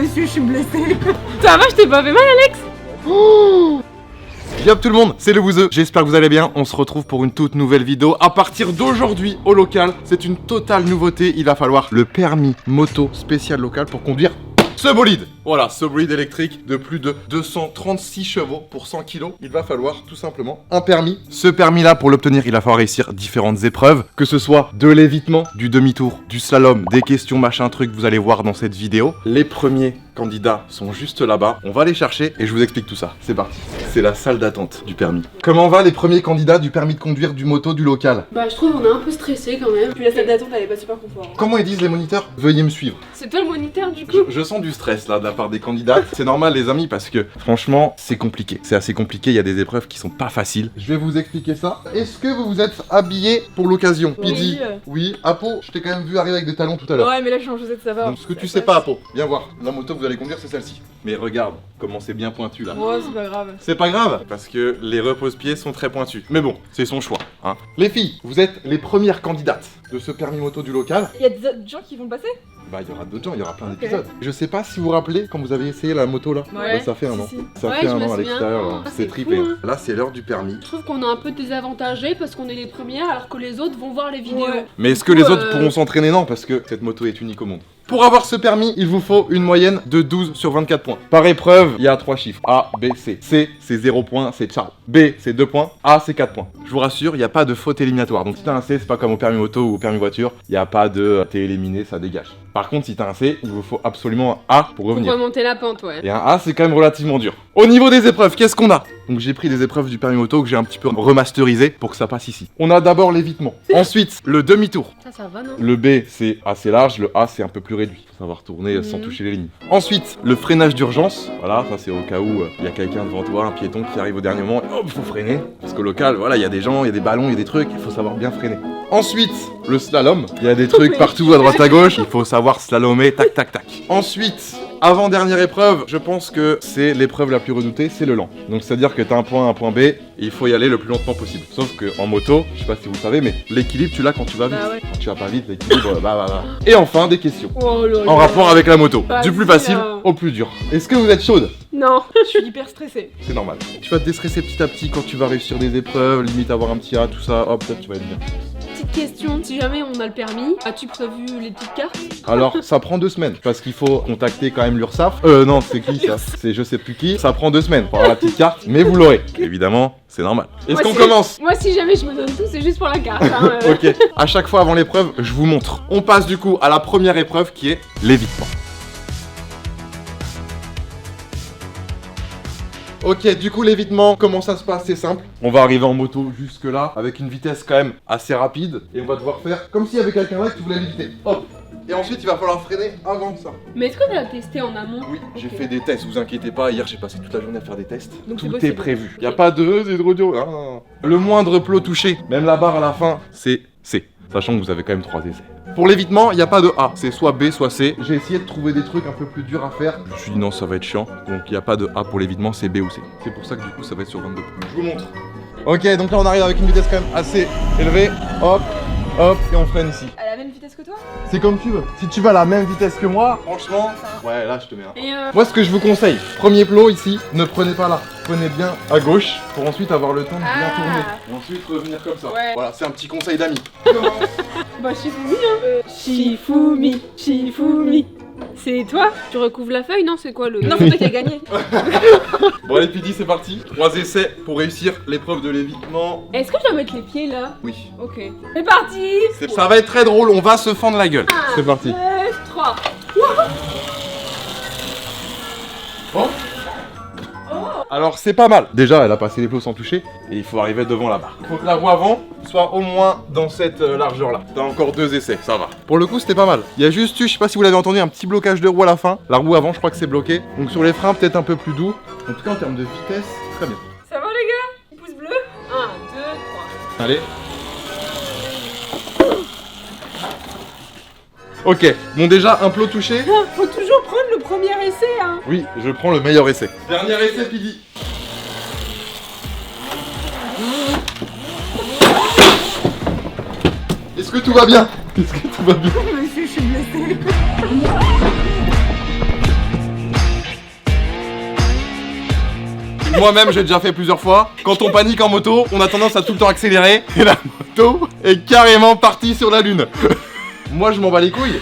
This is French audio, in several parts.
monsieur, je suis blessée. Ça va, je t'ai pas fait mal, Alex? Yop tout le monde, c'est le Wouzeux, j'espère que vous allez bien. On se retrouve pour une toute nouvelle vidéo à partir d'aujourd'hui au local. C'est une totale nouveauté, il va falloir le permis moto spécial local pour conduire ce bolide. Voilà, ce bolide électrique de plus de 236 chevaux pour 100 kg. Il va falloir tout simplement un permis. Ce permis-là, pour l'obtenir, il va falloir réussir différentes épreuves, que ce soit de l'évitement, du demi-tour, du slalom, des questions machin truc, vous allez voir dans cette vidéo. Les premiers candidats sont juste là-bas. On va les chercher et je vous explique tout ça. C'est parti. C'est la salle d'attente du permis. Comment va les premiers candidats du permis de conduire du moto du local? Bah, je trouve qu'on est un peu stressé quand même. Puis la salle d'attente, elle est pas super confort. Comment ils disent les moniteurs? Veuillez me suivre. C'est toi le moniteur du coup? Je sens du stress là de la part des candidats. C'est normal les amis parce que franchement c'est compliqué. C'est assez compliqué, il y a des épreuves qui sont pas faciles. Je vais vous expliquer ça. Est-ce que vous vous êtes habillé pour l'occasion? Oui. Pidi? Oui. Apo, je t'ai quand même vu arriver avec des talons tout à l'heure. Ouais, mais là je suis en chaussette, ça va. Donc ce que tu sais pas Apo, viens voir. La moto que vous allez conduire c'est celle-ci. Mais regarde comment c'est bien pointu là. Ouais, c'est pas grave. C'est pas grave parce que les repose-pieds sont très pointus. Mais bon, c'est son choix. Hein. Les filles, vous êtes les premières candidates de ce permis moto du local. Il y a des autres gens qui vont le passer? Bah il y aura d'autres gens, il y aura plein d'épisodes. Je sais pas si vous vous rappelez quand vous avez essayé la moto là. Ouais. Bah, ça fait un an. Si. Ça Ouais, fait je un me an à souviens. l'extérieur. Oh, Là. c'est C'est trippé. fou, hein. Là c'est l'heure du permis. Je trouve qu'on est un peu désavantagés parce qu'on est les premières alors que les autres vont voir les vidéos. Ouais. Mais est-ce que les autres pourront s'entraîner? Non, parce que cette moto est unique au monde. Pour avoir ce permis, il vous faut une moyenne de 12 sur 24 points. Par épreuve, il y a 3 chiffres. A, B, C. C, c'est 0 points, c'est ciao. B, c'est 2 points. A, c'est 4 points. Je vous rassure, il n'y a pas de faute éliminatoire. Donc si t'as un C, c'est pas comme au permis moto ou au permis voiture. Il n'y a pas de t'es éliminé, ça dégage. Par contre, si t'as un C, il vous faut absolument un A pour Pour revenir. remonter la pente, ouais. Et un A, c'est quand même relativement dur. Au niveau des épreuves, qu'est-ce qu'on a? Donc j'ai pris des épreuves du permis moto que j'ai un petit peu remasterisé pour que ça passe ici. On a d'abord l'évitement. Ensuite, le demi-tour. Ça va, non? Le B, c'est assez large. Le A, c'est un peu plus réduit. Faut savoir tourner sans toucher les lignes. Ensuite, le freinage d'urgence. Voilà, ça c'est au cas où il y a quelqu'un devant toi, un piéton qui arrive au dernier moment. Et hop, faut freiner. Parce qu'au local, voilà, il y a des gens, il y a des ballons, il y a des trucs. Il faut savoir bien freiner. Ensuite, le slalom. Il y a des trucs partout à droite à gauche. Il faut savoir slalomer, tac, tac, tac. Ensuite, avant-dernière épreuve, je pense que c'est l'épreuve la plus redoutée, c'est le lent. Donc c'est-à-dire que t'as un point A, un point B, et il faut y aller le plus lentement possible. Sauf que en moto, je sais pas si vous le savez, mais l'équilibre tu l'as quand tu vas vite. Bah ouais. Quand tu vas pas vite, l'équilibre, bah. Et enfin, des questions. Oh là là. En rapport avec la moto. Vas-y, Du plus facile là. au plus dur. Est-ce que vous êtes chaude? Non. Je suis hyper stressée. C'est normal. Tu vas te déstresser petit à petit quand tu vas réussir des épreuves, limite avoir un petit A, tout ça, hop, peut-être tu vas être bien. Petite question, si jamais on a le permis, as-tu prévu les petites cartes? Alors, ça prend 2 semaines, parce qu'il faut contacter quand même l'URSSAF. Non, c'est qui ça? C'est je sais plus qui. Ça prend 2 semaines pour avoir la petite carte, mais vous l'aurez. Évidemment, c'est normal. Est-ce Moi, qu'on si- commence? Moi, si jamais je me donne tout, c'est juste pour la carte. Hein, Ok, à chaque fois avant l'épreuve, je vous montre. On passe du coup à la première épreuve qui est l'évitement. Ok, du coup l'évitement, comment ça se passe? C'est simple. On va arriver en moto jusque là, avec une vitesse quand même assez rapide. Et on va devoir faire comme s'il y avait quelqu'un là qui voulait l'éviter. Hop. Et ensuite il va falloir freiner avant ça. Mais est-ce que tu l'as testé en amont? Oui, j'ai Ok. fait des tests, vous inquiétez pas, hier j'ai passé toute la journée à faire des tests. Donc c'est Tout est possible. prévu. Y a pas de c'est trop dur. Non. Le moindre plot touché, même la barre à la fin, c'est C. Sachant que vous avez quand même 3 essais. Pour l'évitement, il n'y a pas de A, c'est soit B, soit C. J'ai essayé de trouver des trucs un peu plus durs à faire. Je me suis dit non, ça va être chiant. Donc il n'y a pas de A pour l'évitement, c'est B ou C. C'est pour ça que du coup ça va être sur 22. Je vous montre. Ok, donc là on arrive avec une vitesse quand même assez élevée. Hop, hop, et on freine ici. À la même vitesse que toi? C'est comme tu veux. Si tu vas à la même vitesse que moi, franchement, ouais, là je te mets un. Et Moi, ce que je vous conseille, premier plot ici, ne prenez pas là. Prenez bien à gauche pour ensuite avoir le temps de bien Ah. tourner. Et ensuite revenir comme ça. Ouais. Voilà, c'est un petit conseil d'amis. bah Shifumi, hein. Shifumi, Shifumi. C'est toi? Tu recouvres la feuille, non? C'est quoi le... Non, c'est toi qui as gagné. Bon, allez, Pidi, c'est parti. 3 essais pour réussir l'épreuve de l'évitement. Est-ce que je dois mettre les pieds là? Oui. Ok. C'est parti. Ça va être très drôle, on va se fendre la gueule. C'est parti. 3. Bon. Alors c'est pas mal. Déjà elle a passé les plots sans toucher et il faut arriver devant la barre. Il faut que la roue avant soit au moins dans cette largeur là. T'as encore 2 essais, ça va. Pour le coup c'était pas mal. Il y a juste eu, je sais pas si vous l'avez entendu, un petit blocage de roue à la fin. La roue avant je crois que c'est bloqué. Donc sur les freins peut-être un peu plus doux. En tout cas en termes de vitesse, très bien. Ça va les gars? Pouce bleu. 1, 2, 3. Allez. Ok, bon déjà un plot touché. Faut toujours prendre le premier essai, hein. Oui, je prends le meilleur essai. Dernier essai, Pidi. Est-ce que tout va bien? Est-ce que tout va bien? Monsieur, je suis blessée. Moi-même, j'ai déjà fait plusieurs fois. Quand on panique en moto, on a tendance à tout le temps accélérer. Et la moto est carrément partie sur la lune. Moi, je m'en bats les couilles.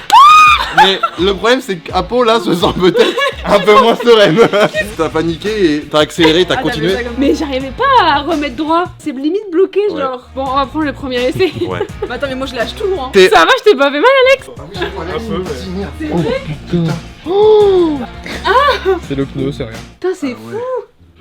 Mais le problème, c'est qu'Apo, là, se sent peut-être un peu moins sereine. T'as paniqué et t'as accéléré, t'as continué. Mais j'arrivais pas à remettre droit. C'est limite bloqué, Ouais. genre. Bon, on va prendre le premier essai. Ouais. Mais attends, mais moi je lâche tout, hein. Ça va, je t'ai pas fait mal, Alex? Ah oui, j'avoue, Alex, Un peu, c'est ouais. putain. C'est le pneu, c'est rien. Putain, c'est fou.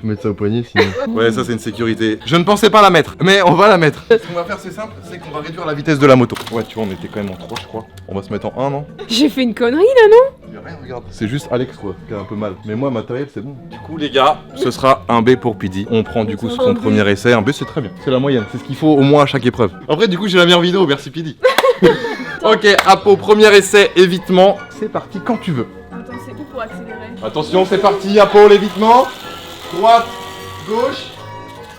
Faut mettre ça au poignet sinon. Ouais, ça c'est une sécurité. Je ne pensais pas la mettre, mais on va la mettre. Ce qu'on va faire, c'est simple, c'est qu'on va réduire la vitesse de la moto. Ouais, tu vois, on était quand même en 3, je crois. On va se mettre en 1, non? J'ai fait une connerie là, non? Y'a rien, regarde. C'est juste Alex, quoi, qui a un peu mal. Mais moi, matériel, c'est bon. Du coup, les gars, ce sera un B pour Pidi. On prend du coup son premier essai. Un B, c'est très bien. C'est la moyenne. C'est ce qu'il faut au moins à chaque épreuve. Après, du coup, j'ai la meilleure vidéo. Merci, Pidi. Ok, Apo, premier essai, évitement. C'est parti quand tu veux. Attends, c'est où pour accélérer? Attention, c'est parti, Apo, l'évitement. Droite, gauche.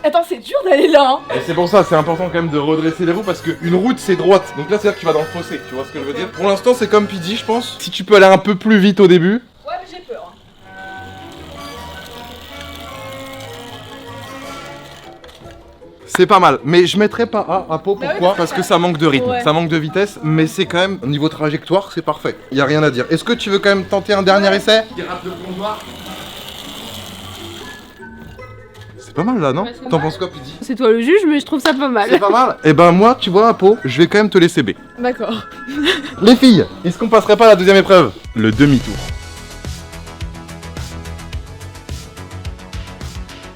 Attends, c'est dur d'aller là, hein. Et c'est pour ça, c'est important quand même de redresser les roues parce qu'une route c'est droite. Donc là, c'est-à-dire que tu vas dans le fossé, tu vois ce que je veux dire? Pour l'instant, c'est comme Pidi, je pense. Si tu peux aller un peu plus vite au début. Ouais, mais j'ai peur. C'est pas mal, mais je mettrais pas A à Pau, Bah oui, pourquoi? Parce que ça manque de rythme, Ouais. ça manque de vitesse, mais c'est quand même, au niveau trajectoire, c'est parfait. Y a rien à dire. Est-ce que tu veux quand même tenter un dernier essai? Qui rate le plomboir. C'est pas mal là, non? Ouais, c'est T'en mal. penses quoi, Pidi? C'est toi le juge, mais je trouve ça pas mal. C'est pas mal? Eh ben moi, tu vois, à Pau, je vais quand même te laisser B. D'accord. Les filles, est-ce qu'on passerait pas à la deuxième épreuve? Le demi-tour.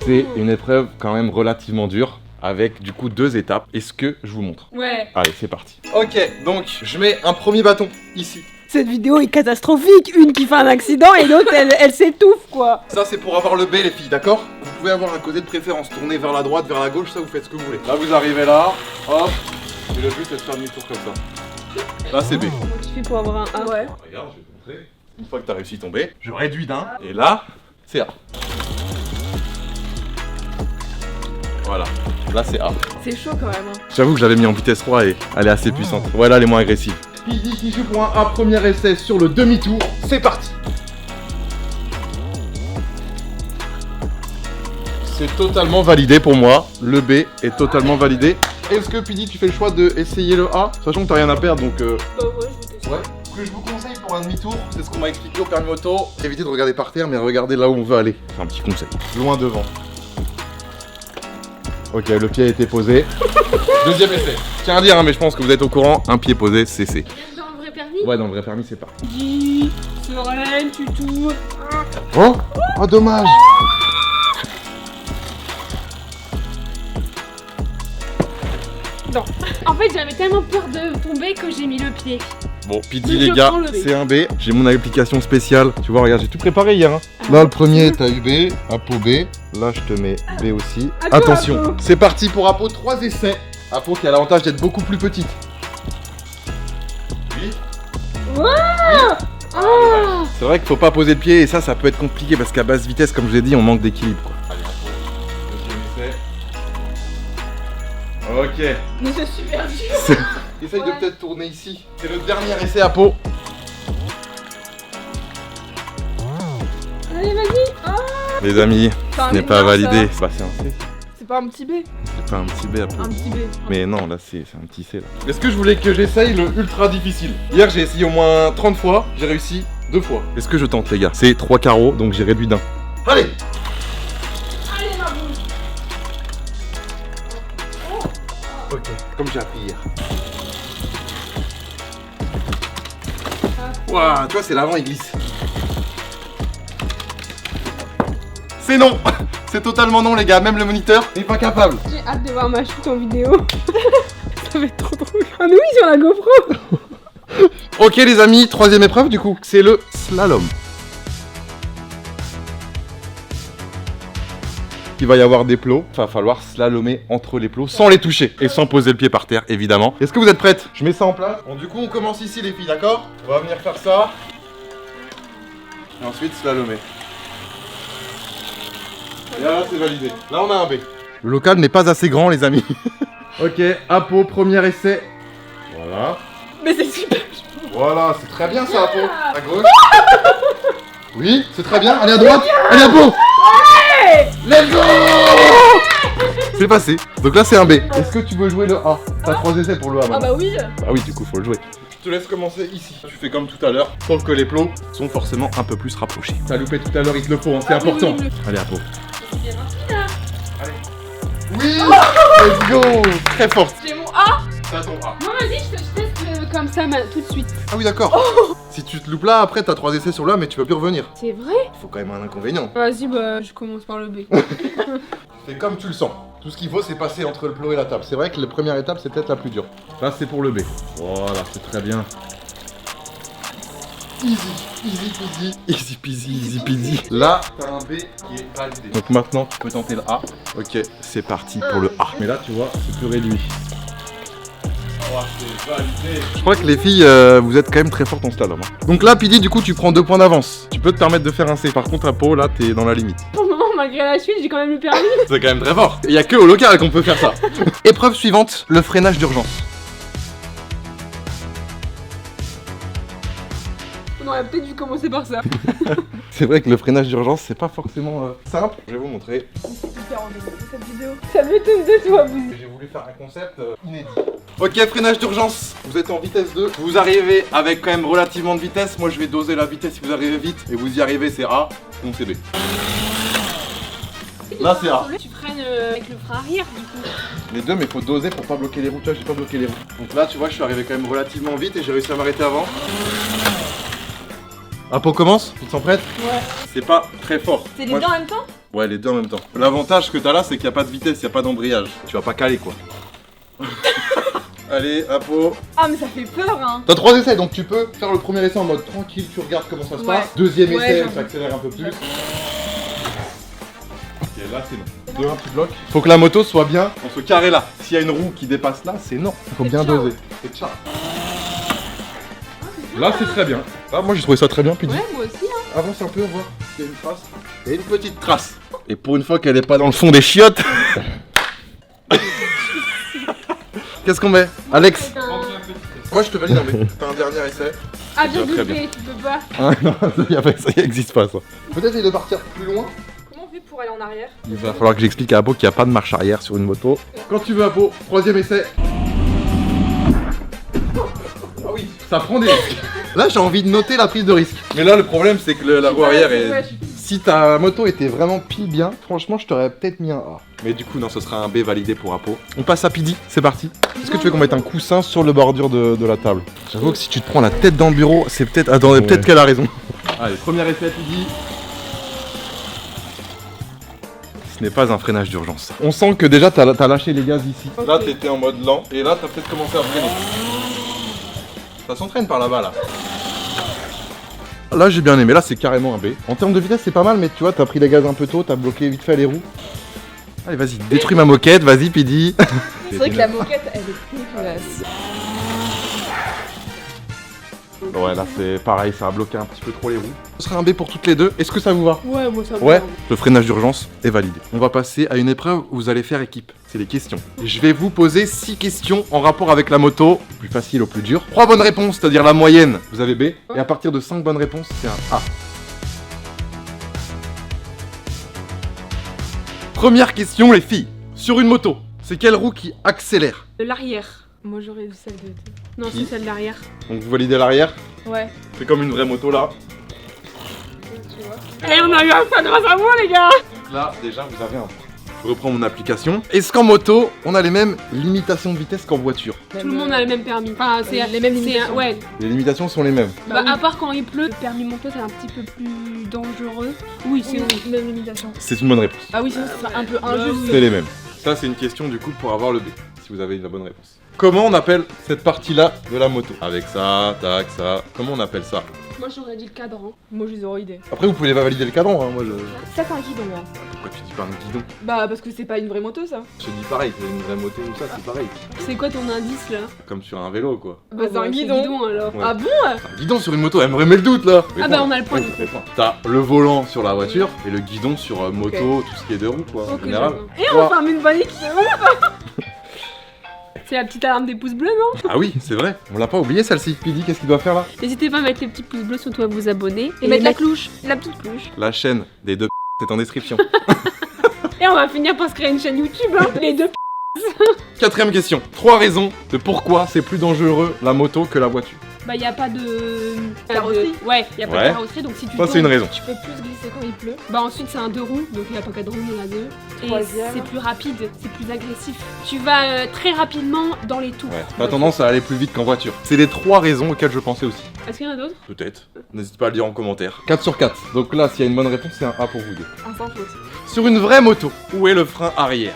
C'est une épreuve quand même relativement dure, avec du coup 2 étapes. Est-ce que je vous montre? Ouais. Allez, c'est parti. Ok, donc je mets un premier bâton ici. Cette vidéo est catastrophique. Une qui fait un accident et l'autre, elle s'étouffe, quoi. Ça c'est pour avoir le B les filles, d'accord? Vous pouvez avoir un côté de préférence, tourner vers la droite, vers la gauche, ça vous faites ce que vous voulez. Là vous arrivez là, hop, et le but c'est de faire demi-tour comme ça. Là c'est B. Comment tu fais pour avoir un A? Ouais. Regarde, je vais te montrer. Une fois que t'as réussi ton B, je réduis d'un, et là, c'est A. Voilà, là c'est A. C'est chaud quand même, hein. J'avoue que je l'avais mis en vitesse 3 et elle est assez puissante. Voilà, elle est moins agressive. Pidi qui joue pour un A, premier essai sur le demi-tour, c'est parti. C'est totalement validé pour moi, le B est totalement validé. Est-ce que Pidi tu fais le choix de essayer le A, sachant que t'as rien à perdre donc Bah ouais, je vais tester. Ouais. Ce que je vous conseille pour un demi-tour, c'est ce qu'on m'a expliqué au permis moto. Évitez de regarder par terre mais regardez là où on veut aller. C'est un petit conseil. Loin devant. Ok, le pied a été posé. Deuxième essai. Je tiens à dire, hein, mais je pense que vous êtes au courant, un pied posé, c'est C. Dans le vrai permis? Ouais, dans le vrai permis, c'est pas. Dis, sereine, tu tournes. Oh, oh dommage. Non. En fait, j'avais tellement peur de tomber que j'ai mis le pied. Bon, Pidi Je les gars, prends le B. c'est un B. J'ai mon application spéciale. Tu vois, regarde, j'ai tout préparé hier. Hein. Là, le premier, t'as eu B, Apo B. Là, je te mets B aussi. À toi, Attention, Apo. c'est parti pour Apo, 3 essais. Apo qui a l'avantage d'être beaucoup plus petite. Oui. Ah. C'est vrai qu'il faut pas poser le pied et ça peut être compliqué parce qu'à basse vitesse, comme je vous ai dit, on manque d'équilibre quoi. Allez, Apo, deuxième essai. Ok. Mais c'est super dur. Essaye de peut-être tourner ici. C'est le dernier essai Apo. Allez, vas-y. Ah. Les amis, C'est un ce n'est B pas bien, validé. ça. Bah, c'est un C. C'est pas un petit B. C'est pas un petit B Apo. Un petit B. Mais non, là c'est un petit C là. Est-ce que je voulais que j'essaye le ultra difficile? Hier j'ai essayé au moins 30 fois, j'ai réussi 2 fois. Est-ce que je tente les gars? C'est 3 carreaux, donc j'ai réduit d'un. Allez! Allez, ma boule. Ok, comme j'ai appris hier. Waouh, tu vois c'est l'avant il glisse. C'est non! C'est totalement non les gars, même le moniteur n'est pas capable. J'ai hâte de voir ma chute en vidéo. Ça va être trop drôle. Un oui sur la GoPro. Ok les amis, 3ème épreuve du coup, c'est le slalom. Il va y avoir des plots, il va falloir slalomer entre les plots sans les toucher et sans poser le pied par terre évidemment. Est-ce que vous êtes prêtes? Je mets ça en place. Bon du coup on commence ici les filles, d'accord? On va venir faire ça. Et ensuite slalomer. Et là c'est validé. Là on a un B. Le local n'est pas assez grand les amis. Ok, Apo, premier essai. Voilà. Mais c'est super. Voilà, c'est très bien ça, Apo. À gauche. Oui, c'est très bien. Allez à droite. Allez, Apo. Let's go. C'est passé. Donc là c'est un B. Est-ce que tu veux jouer le A? T'as 3 essais pour le A Ah maintenant. bah oui. Ah oui, du coup faut le jouer. Je te laisse commencer ici. Tu fais comme tout à l'heure, sauf que les plots sont forcément un peu plus rapprochés. T'as loupé tout à l'heure, il te le faut, hein, c'est important. Allez, à pot. Oui, let's go. Très forte. J'ai mon A. T'as ton A. Non, vas-y, je teste comme ça tout de suite. Ah oui, d'accord. Si tu te loupes là, après t'as 3 essais sur là, mais tu vas plus revenir. C'est vrai? Il faut quand même un inconvénient. Vas-y, bah, je commence par le B. Fais comme tu le sens. Tout ce qu'il faut, c'est passer entre le plot et la table. C'est vrai que la première étape, c'est peut-être la plus dure. Là, c'est pour le B. Voilà, c'est très bien. Easy, easy peasy. Easy peasy, easy peasy. Là, t'as un B qui est validé. Donc maintenant, tu peux tenter le A. Ok, c'est parti pour le A. Mais là, tu vois, c'est plus réduit. Oh, c'est validé. Je crois que les filles, vous êtes quand même très fortes en slalom. Hein. Donc là, Pidi, du coup, tu prends 2 points d'avance. Tu peux te permettre de faire un C. Par contre, à Pau, là, t'es dans la limite. Pour le moment, malgré la suite, j'ai quand même le permis. C'est quand même très fort. Il y a que au local qu'on peut faire ça. Épreuve suivante, le freinage d'urgence. On aurait peut-être dû commencer par ça. C'est vrai que le freinage d'urgence, c'est pas forcément simple. Je vais vous montrer. Super en début de cette vidéo. Ça m'étonne de toi, vous. J'ai voulu faire un concept inédit. Ok, freinage d'urgence. Vous êtes en vitesse 2. Vous arrivez avec quand même relativement de vitesse. Moi, je vais doser la vitesse si vous arrivez vite. Et vous y arrivez, c'est A, sinon c'est B. Là, c'est A. Tu freines avec le frein arrière, du coup. Les deux, mais faut doser pour pas bloquer les roues. Tu vois, j'ai pas bloqué les roues. Donc là, tu vois, je suis arrivé quand même relativement vite et j'ai réussi à m'arrêter avant. Apo commence. Tu te sens prête? Ouais. C'est pas très fort. C'est les Moi, deux en même temps? Ouais, les deux en même temps. L'avantage que t'as là, c'est qu'il n'y a pas de vitesse, il n'y a pas d'embrayage. Tu vas pas caler quoi. Allez, Apo. Ah mais ça fait peur hein. T'as 3 essais, donc tu peux faire le premier essai en mode tranquille, tu regardes comment ça se Ouais. passe. Deuxième Ouais, essai, j'avoue. ça accélère un peu plus. Ok, là c'est bon. 2-1, tu bloques. Faut que la moto soit bien dans ce carré là. S'il y a une roue qui dépasse là, c'est non. Faut bien ciao. doser. C'est ciao. Là c'est très bien. Là moi j'ai trouvé ça très bien, puis Ouais, moi aussi, hein. avance un peu, on voit s'il y a une trace. Il y a une petite trace. Et pour une fois qu'elle est pas dans le fond des chiottes. Qu'est-ce qu'on met? Alex? Moi je te valide en B. T'as un dernier essai. Ah, déjà bien très doublé, tu peux pas. Ah non, ça n'existe pas ça. Peut-être essayer de partir plus loin. Comment on fait pour aller en arrière? Il va falloir que j'explique à Abo qu'il n'y a pas de marche arrière sur une moto. Quand tu veux Abo, troisième essai. Ah oui, ça prend des risques. Là j'ai envie de noter la prise de risque. Mais là le problème c'est que la roue arrière est... Ouais, Si ta moto était vraiment pile bien, franchement je t'aurais peut-être mis un A. Mais du coup non, ce sera un B validé pour Apo. On passe à Pidi, c'est parti. Est-ce que tu veux qu'on mette un coussin sur le bordure de la table? J'avoue que si tu te prends la tête dans le bureau, c'est peut-être... Attendez, peut-être qu'elle a raison. Allez, premier essai à Pidi. Ce n'est pas un freinage d'urgence. On sent que déjà t'as lâché les gaz ici. Ok. Là t'étais en mode lent et là t'as peut-être commencé à freiner. Ça s'entraîne par là-bas là. Là j'ai bien aimé, là c'est carrément un B. En termes de vitesse c'est pas mal, mais tu vois t'as pris les gaz un peu tôt, t'as bloqué vite fait les roues. Allez vas-y, détruis ma moquette, vas-y Pidi. C'est vrai que la moquette elle est dégueulasse. Ouais là c'est pareil, ça a bloqué un petit peu trop les roues. Ce sera un B pour toutes les deux, est-ce que ça vous va? Ouais, moi ça va. Ouais, le freinage d'urgence est validé. On va passer à une épreuve où vous allez faire équipe. C'est les questions. Je vais vous poser 6 questions en rapport avec la moto, plus facile au plus dur. 3 bonnes réponses, c'est-à-dire la moyenne, vous avez B. Et à partir de 5 bonnes réponses, c'est un A. Première question les filles. Sur une moto, c'est quelle roue qui accélère? L'arrière. Moi j'aurais eu celle de... Non, Qui c'est celle d'arrière. Donc vous validez l'arrière. Ouais. C'est comme une vraie moto là. Tu vois. Eh, on a eu un point grâce à moi, les gars. Donc là, déjà, vous avez un point. Je reprends mon application. Est-ce qu'en moto, on a les mêmes limitations de vitesse qu'en voiture? Tout le monde a le même permis. Enfin, c'est les mêmes c'est limitations. ouais. Les limitations sont les mêmes. Bah, oui. à part quand il pleut, le permis moto c'est un petit peu plus dangereux. Oui, c'est Oui, même limitation. C'est une bonne réponse. Ah oui, sinon ce serait un peu Bah injuste. oui. C'est les mêmes. Ça, c'est une question du coup pour avoir le B, si vous avez la bonne réponse. Comment on appelle cette partie-là de la moto? Avec ça, tac, ça. Comment on appelle ça? Moi j'aurais dit le cadran. Moi j'ai zéro idée. Après, vous pouvez pas valider le cadran, hein. Moi, je... Ça c'est un guidon hein. Pourquoi tu dis pas un guidon? Bah parce que c'est pas une vraie moto ça. Je te dis pareil, c'est une vraie moto ou ça, c'est pareil. C'est quoi ton indice là? Comme sur un vélo, quoi. Bah c'est Oh, un guidon. alors. Ouais. Ah bon? Un guidon sur une moto, elle me remet le doute là. Ah bah on a le point. Ouais, ça fait point. T'as le volant sur la voiture et le guidon sur moto, tout ce qui est de roue, quoi, en Ok, général. d'accord. Et on forme une bonne équipe. C'est la petite alarme des pouces bleus, non? Ah oui, c'est vrai. On l'a pas oublié celle-ci. Pidi, qu'est-ce qu'il doit faire là? N'hésitez pas à mettre les petits pouces bleus, surtout à vous abonner. Et mettre la cloche. La petite cloche. La chaîne des deux est en description. Et on va finir par se créer une chaîne YouTube, hein. Les deux. Quatrième question. 3 raisons de pourquoi c'est plus dangereux la moto que la voiture. Bah y a pas de... Carrosserie. Ouais, y a pas Ouais. de carrosserie, donc si tu Ça, tombes... c'est une raison. Tu peux plus glisser quand il pleut. Bah ensuite c'est un 2 roues, donc il y a pas 4 roues, il y en a 2. Et Troisième. c'est plus rapide, c'est plus agressif. Tu vas très rapidement dans les tours. Ouais. T'as tendance à aller plus vite qu'en voiture. C'est les 3 raisons auxquelles je pensais aussi. Est-ce qu'il y en a d'autres? Peut-être. N'hésite pas à le dire en commentaire. 4 sur 4. Donc là, s'il y a une bonne réponse, c'est un A pour vous deux. Un sans faute. Sur une vraie moto, où est le frein arrière?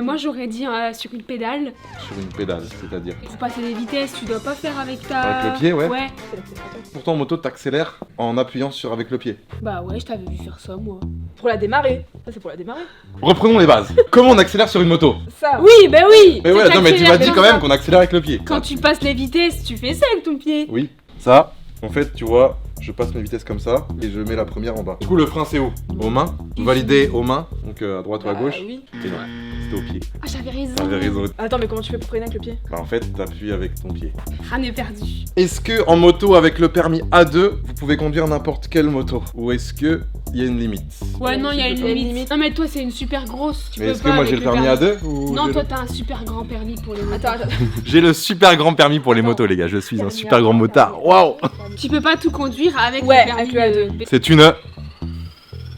Moi j'aurais dit sur une pédale. Sur une pédale, c'est-à-dire. Pour passer des vitesses, tu dois pas faire avec ta... Avec le pied, ouais. Ouais. C'est l'accélérateur. Pourtant, en moto, t'accélères en appuyant sur avec le pied. Bah ouais, je t'avais vu faire ça moi. Pour la démarrer. Ça, c'est pour la démarrer. Reprenons les bases. Comment on accélère sur une moto? Ça. Oui, bah oui. Mais c'est ouais, non, mais tu m'as t'accélères dit comme quand ça. même qu'on accélère avec le pied. Quand tu passes les vitesses, tu fais ça avec ton pied. Oui, ça, en fait, tu vois, je passe mes vitesses comme ça et je mets la première en bas. Du coup, le frein, c'est où? Aux mains. Validé aux mains, donc à droite ou à Bah, gauche. oui. Et non, c'était au pied. Ah, j'avais raison. T'avais raison. Attends, mais comment tu fais pour freiner avec le pied? Bah, en fait, t'appuies avec ton pied. Rien n'est perdu. Est-ce que en moto avec le permis A2, vous pouvez conduire n'importe quelle moto? Ou est-ce que il y a une limite? Ouais, non, il y a tu une peux pas. limite. Non, mais toi, c'est une super grosse. Tu Mais peux est-ce que pas moi j'ai avec le permis A2 ou Non, j'ai toi, le- t'as un super grand permis pour les motos. Attends. J'ai le super grand permis pour les Attends. motos, les gars. Je suis un Permis super A, grand motard. permis A. Waouh! Tu peux pas tout conduire avec Ouais, le permis avec le A2. C'est une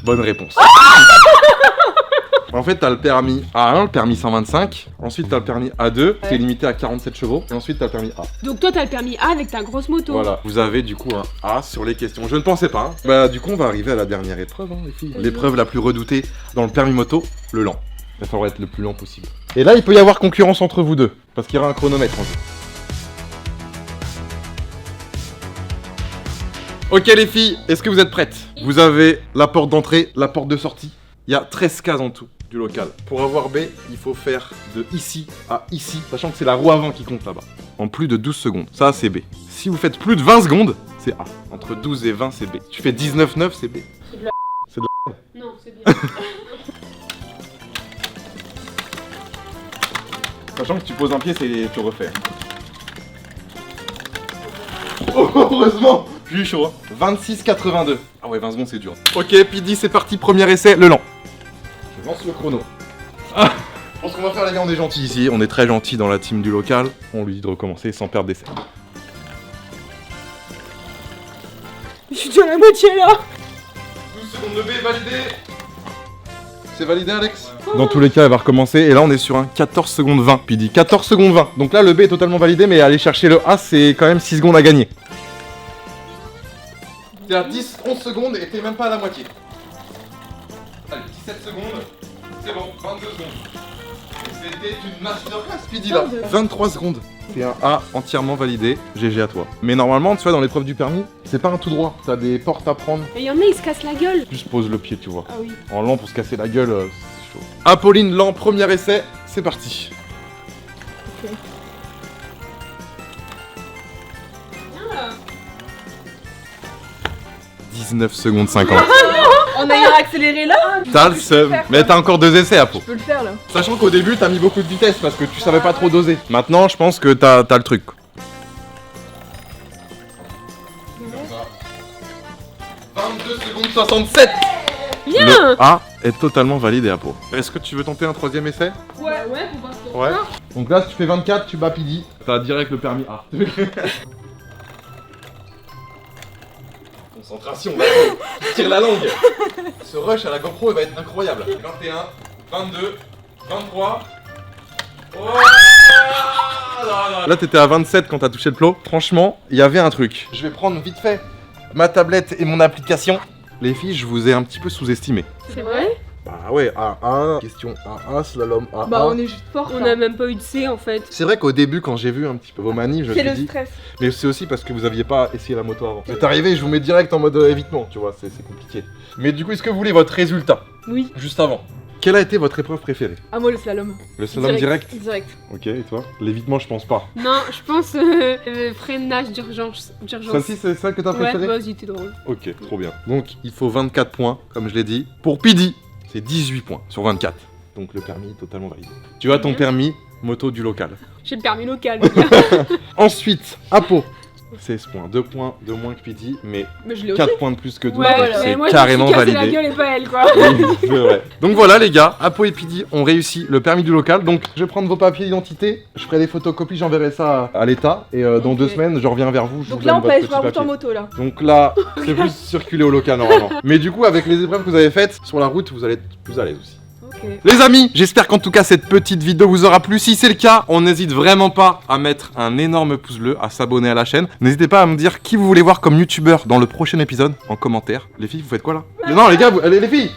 bonne réponse. En fait, t'as le permis A1, le permis 125. Ensuite, t'as le permis A2, qui est limité à 47 chevaux. Et ensuite, t'as le permis A. Donc toi, t'as le permis A avec ta grosse moto. Voilà, vous avez du coup un A sur les questions. Je ne pensais pas. Hein. Bah, du coup, on va arriver à la dernière épreuve, hein, les filles. L'épreuve la plus redoutée dans le permis moto, le lent. Il va falloir être le plus lent possible. Et là, il peut y avoir concurrence entre vous deux, parce qu'il y aura un chronomètre en jeu. Ok les filles, est-ce que vous êtes prêtes? Vous avez la porte d'entrée, la porte de sortie. Il y a 13 cases en tout du local. Pour avoir B, il faut faire de ici à ici, sachant que c'est la roue avant qui compte là-bas. En plus de 12 secondes. Ça, c'est B. Si vous faites plus de 20 secondes, c'est A. Entre 12 et 20, c'est B. Tu fais 19,9, c'est B. Non, c'est bien. Sachant que tu poses un pied, c'est tu refais. Oh, heureusement! J'ai eu chaud, hein. 26,82. Ah ouais, 20 secondes, c'est dur. Ok, Pidi, c'est parti. Premier essai, le lent. Je lance le chrono. Ah, je pense qu'on va faire les gars, on est gentils ici. On est très gentils dans la team du local. On lui dit de recommencer sans perdre d'essai. Je suis déjà à la moitié là. 12 secondes de B, validé. C'est validé, Alex? Dans tous les cas, elle va recommencer. Et là, on est sur un 14 secondes 20. Pidi, 14 secondes 20. Donc là, le B est totalement validé, mais aller chercher le A, c'est quand même 6 secondes à gagner. T'es à 10, 11 secondes et t'es même pas à la moitié. Allez, 17 secondes. C'est bon, 22 secondes. C'était une masterclass, Speedy là. 23 secondes. C'est un A entièrement validé. GG à toi. Mais normalement, tu vois, dans l'épreuve du permis, c'est pas un tout droit. T'as des portes à prendre. Et y en a, ils se cassent la gueule. Juste pose le pied, tu vois. Ah oui. En lent pour se casser la gueule, c'est chaud. Apolline lent, premier essai, c'est parti. Ok. 19 secondes 50. On a eu accéléré là. T'as le seum. Mais t'as encore 2 essais à peau. Je peux le faire là. Sachant qu'au début, t'as mis beaucoup de vitesse parce que tu savais pas trop doser. Maintenant, je pense que t'as le truc. Quoi. 22 secondes 67. Bien. Le A est totalement validé à peau. Est-ce que tu veux tenter un troisième essai? Ouais, ouais, faut voir ce que- Ouais. Donc là, si tu fais 24, tu bats Pidi. T'as direct le permis A. Concentration, là. Tire la langue. Ce rush à la GoPro, il va être incroyable. 21, 22, 23. Oh là, t'étais à 27 quand t'as touché le plot. Franchement, il y avait un truc. Je vais prendre vite fait ma tablette et mon application. Les filles, je vous ai un petit peu sous-estimé. C'est vrai? Bah ouais, A1, question A1, slalom A1. Bah, on est juste fort. On a même pas eu de C en fait. C'est vrai qu'au début, quand j'ai vu un petit peu vos manies, je me C'est suis le dit... stress. Mais c'est aussi parce que vous aviez pas essayé la moto avant. Vous êtes arrivé, je vous mets direct en mode évitement, tu vois, c'est compliqué. Mais du coup, est-ce que vous voulez votre résultat? Oui. Juste avant. Quelle a été votre épreuve préférée? Ah, moi le slalom. Le slalom direct? Direct. Ok, et toi? L'évitement, je pense pas. Non, je pense freinage d'urgence. Celle-ci, c'est celle que t'as Ouais, préférée? vas-y, t'es drôle. Ok, trop bien. Donc, il faut 24 points, comme je l'ai dit. Pour Pidi, c'est 18 points sur 24. Donc, le permis est totalement validé. Tu as ton Bien. permis moto du local. J'ai le permis local, les gars. Ensuite, Apo, 16 points. 2 points de moins que Pidi, mais Mais je l'ai aussi. 4 points de plus que 12. Ouais, donc voilà. c'est mais moi carrément je me suis cassé validé. la gueule et pas elle quoi. Oui, c'est vrai. Donc voilà les gars, Apo et Pidi ont réussi le permis du local. Donc je vais prendre vos papiers d'identité, je ferai des photocopies, j'enverrai ça à l'État. Et dans Ok. 2 semaines, je reviens vers vous. Je Donc vous là, donne on peut votre aller petit sur la route en papier. moto là. Donc là, c'est plus circuler au local normalement. Mais du coup, avec les épreuves que vous avez faites sur la route, vous allez être plus à l'aise aussi. Ok. Les amis, j'espère qu'en tout cas cette petite vidéo vous aura plu. Si c'est le cas, on n'hésite vraiment pas à mettre un énorme pouce bleu, à s'abonner à la chaîne. N'hésitez pas à me dire qui vous voulez voir comme youtubeur dans le prochain épisode en commentaire. Les filles, vous faites quoi là? Non les gars, les filles.